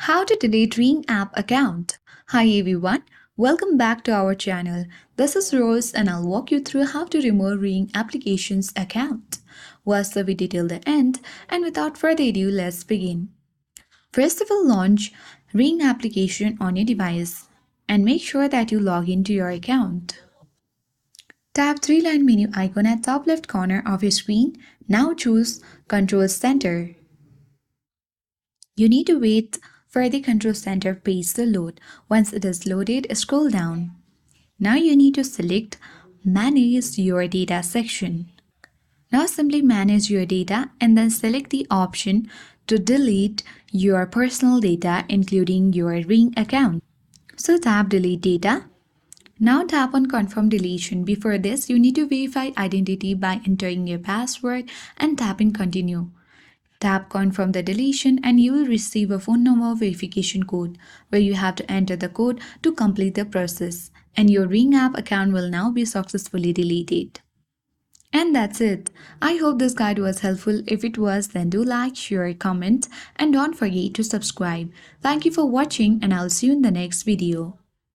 How to delete Ring app account. Hi everyone, welcome back to our channel. This is Rose and I'll walk you through how to remove Ring application's account. Watch the video till the end and without further ado, let's begin. First of all, launch Ring application on your device and make sure that you log into your account. Tap three-line menu icon at top left corner of your screen. Now choose Control Center. You need to wait for the Control Center page to load. Once it is loaded, scroll down. Now you need to select Manage Your Data section. Now simply manage your data and then select the option to delete your personal data including your Ring account. So tap Delete Data. Now tap on Confirm Deletion. Before this, you need to verify identity by entering your password and tapping Continue. Tap Confirm the deletion and you will receive a phone number verification code where you have to enter the code to complete the process, and your Ring app account will now be successfully deleted. And that's it. I hope this guide was helpful. If it was, then do like, share, comment and don't forget to subscribe. Thank you for watching and I'll see you in the next video.